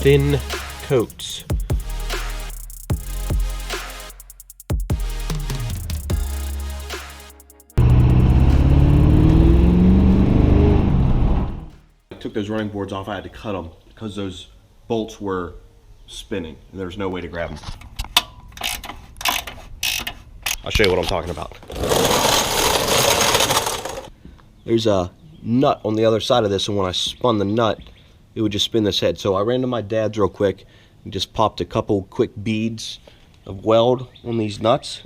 thin coats. I took those running boards off. I had to cut them because those bolts were spinning and there's no way to grab them. I'll show you what I'm talking about. There's a nut on the other side of this, and when I spun the nut, it would just spin this head. So I ran to my dad's real quick and just popped a couple quick beads of weld on these nuts.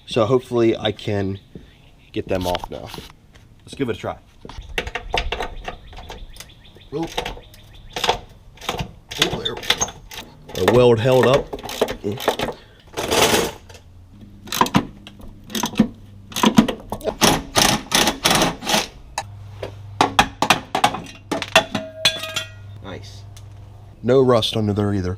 So hopefully I can get them off now. Let's give it a try. Oh, there. The weld held up. Nice. No rust under there either.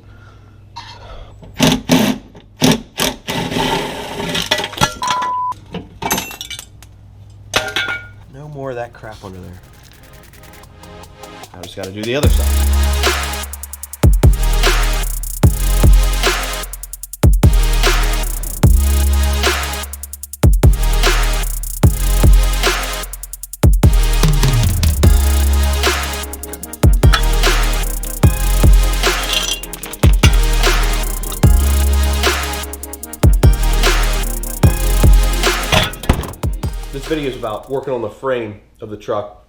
No more of that crap under there. I just got to do the other side. This video is about working on the frame of the truck.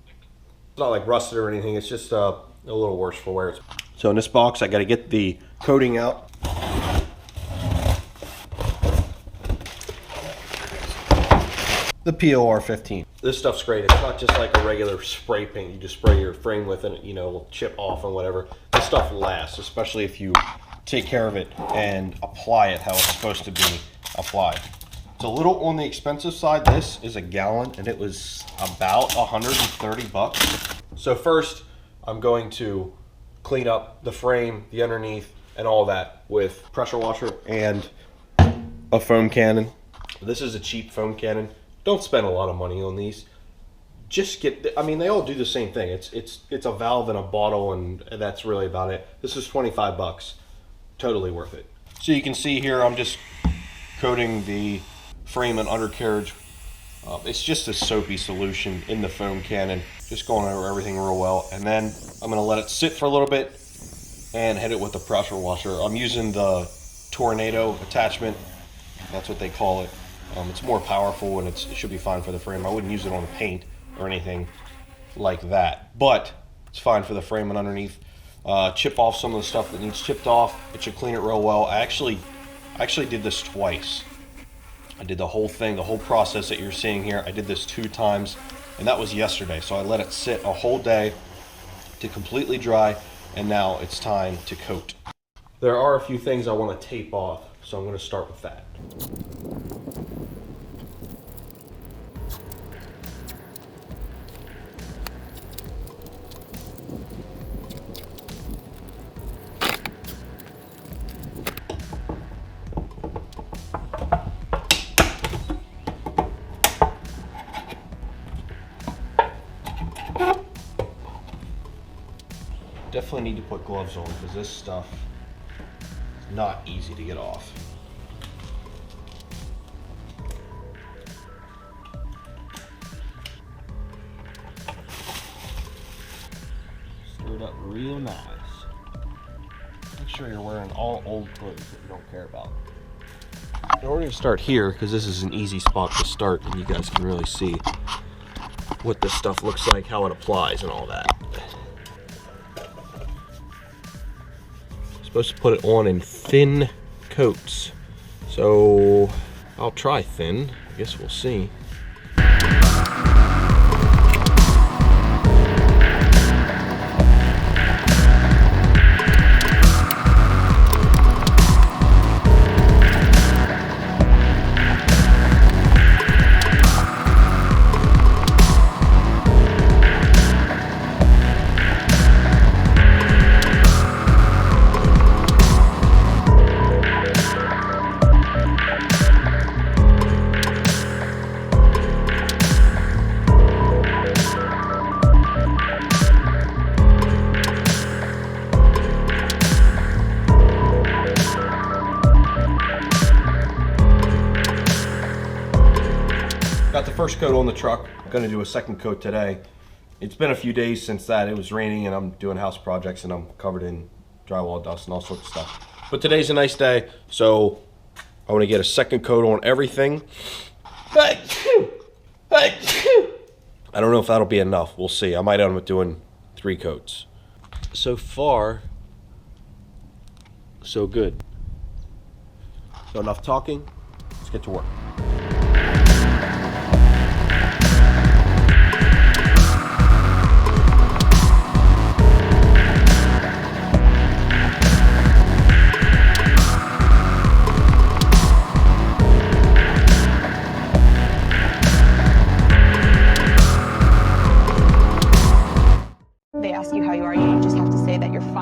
It's not like rusted or anything, it's just a little worse for wear. So in this box, I got to get the coating out. The POR-15. This stuff's great. It's not just like a regular spray paint. You just spray your frame with it, you know, it'll chip off and whatever. This stuff lasts, especially if you take care of it and apply it how it's supposed to be applied. It's a little on the expensive side. This is a gallon and it was about 130 bucks. So first I'm going to clean up the frame, the underneath, and all that with pressure washer and a foam cannon. This is a cheap foam cannon. Don't spend a lot of money on these. Just get, I mean, they all do the same thing. It's a valve and a bottle, and that's really about it. This is 25 bucks. Totally worth it. So you can see here I'm just coating the frame and undercarriage. It's just a soapy solution in the foam cannon, just going over everything real well, and then I'm going to let it sit for a little bit and hit it with the pressure washer. I'm using the Tornado attachment, that's what they call it. It's more powerful and it should be fine for the frame. I wouldn't use it on the paint or anything like that, but it's fine for the frame and underneath. Chip off some of the stuff that needs chipped off. It should clean it real well. I actually did this twice. I did the whole thing, the whole process that you're seeing here. I did this 2 times, and that was yesterday. So I let it sit a whole day to completely dry, and now it's time to coat. There are a few things I want to tape off, so I'm going to start with that. Definitely need to put gloves on because this stuff is not easy to get off. Stir it up real nice. Make sure you're wearing all old clothes that you don't care about. We're going to start here because this is an easy spot to start and you guys can really see what this stuff looks like, how it applies and all that. Supposed to put it on in thin coats, so I'll try thin. I guess we'll see. Got the first coat on the truck. Gonna do a second coat today. It's been a few days since that. It was raining and I'm doing house projects and I'm covered in drywall dust and all sorts of stuff. But today's a nice day, so I want to get a second coat on everything. I don't know if that'll be enough. We'll see. I might end up doing 3 coats. So far, so good. So enough talking. Let's get to work.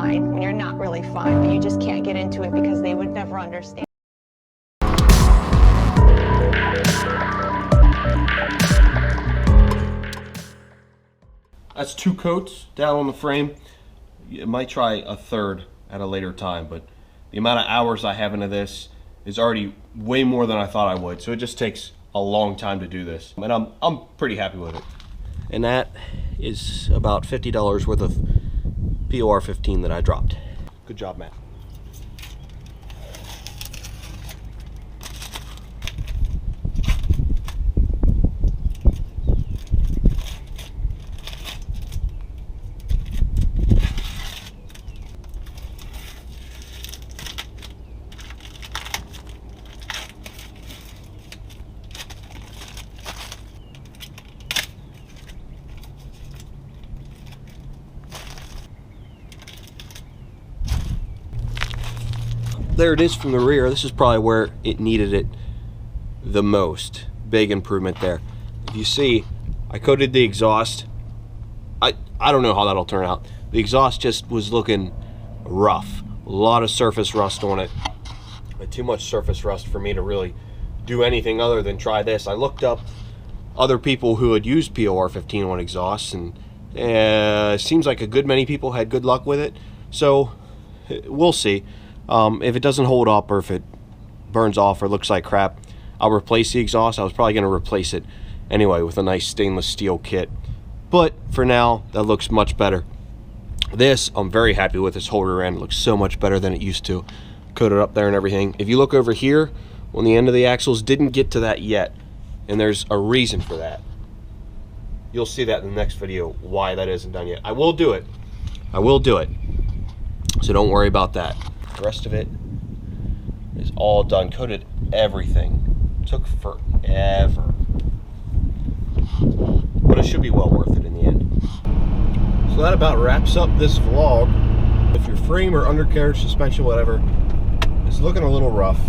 When you're not really fine, but you just can't get into it because they would never understand. That's 2 coats down on the frame. You might try a third at a later time, but the amount of hours I have into this is already way more than I thought I would. So it just takes a long time to do this, and I'm pretty happy with it. And that is about $50 worth of POR-15 that I dropped. Good job, Matt. There it is from the rear. This is probably where it needed it the most. Big improvement there. If you see, I coated the exhaust. I don't know how that'll turn out. The exhaust just was looking rough. A lot of surface rust on it. Too much surface rust for me to really do anything other than try this. I looked up other people who had used POR-15 on exhausts, and it seems like a good many people had good luck with it. So we'll see. If it doesn't hold up or if it burns off or looks like crap, I'll replace the exhaust. I was probably going to replace it anyway with a nice stainless steel kit. But for now, that looks much better. This, I'm very happy with. This holder end. It looks so much better than it used to. Coated up there and everything. If you look over here, on the end of the axles, didn't get to that yet. And there's a reason for that. You'll see that in the next video, why that isn't done yet. I will do it. I will do it. So don't worry about that. The rest of it is all done. Coated everything. Took forever. But it should be well worth it in the end. So that about wraps up this vlog. If your frame or undercarriage, suspension, whatever, is looking a little rough,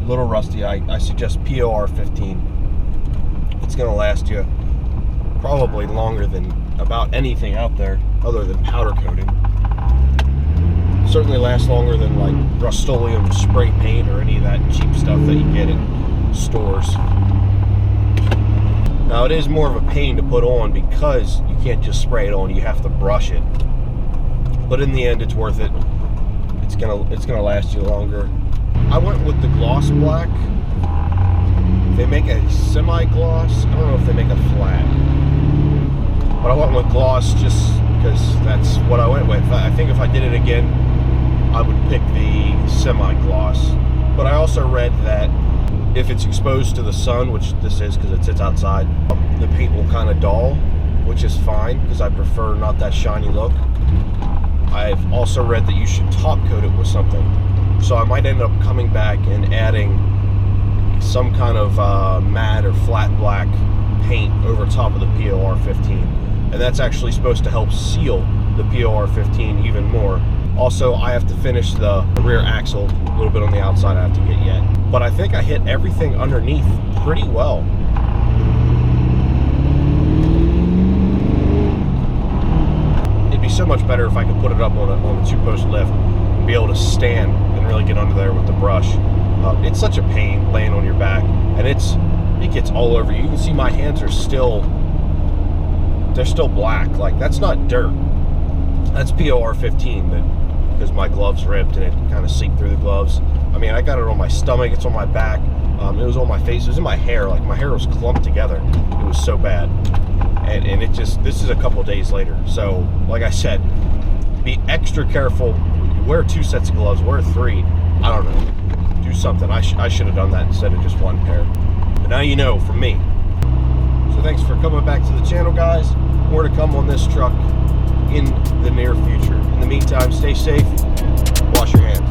a little rusty, I suggest POR-15. It's going to last you probably longer than about anything out there other than powder coating. Certainly lasts longer than like Rust-Oleum spray paint or any of that cheap stuff that you get in stores. Now it is more of a pain to put on because you can't just spray it on, you have to brush it. But in the end it's worth it. It's gonna last you longer. I went with the gloss black. They make a semi-gloss. I don't know if they make a flat. But I went with gloss just because that's what I went with. I think if I did it again, I would pick the semi-gloss. But I also read that if it's exposed to the sun, which this is because it sits outside, the paint will kind of dull, which is fine because I prefer not that shiny look. I've also read that you should top coat it with something. So I might end up coming back and adding some kind of matte or flat black paint over top of the POR-15. And that's actually supposed to help seal the POR-15 even more. Also, I have to finish the rear axle, a little bit on the outside I have to get yet. But I think I hit everything underneath pretty well. It'd be so much better if I could put it up on a 2-post lift and be able to stand and really get under there with the brush. It's such a pain laying on your back, and it gets all over you. You can see my hands are still, they're still black. Like, that's not dirt. That's POR-15, but because my gloves ripped and it kind of seeped through the gloves, I mean, I got it on my stomach, it's on my back, it was on my face, it was in my hair. Like, my hair was clumped together. It was so bad. And it just, this is a couple days later. So, like I said, be extra careful. Wear 2 sets of gloves, wear 3. I don't know. Do something. I should have done that instead of just 1 pair. But now you know from me. So thanks for coming back to the channel, guys. More to come on this truck in the near future. In the meantime, stay safe, wash your hands.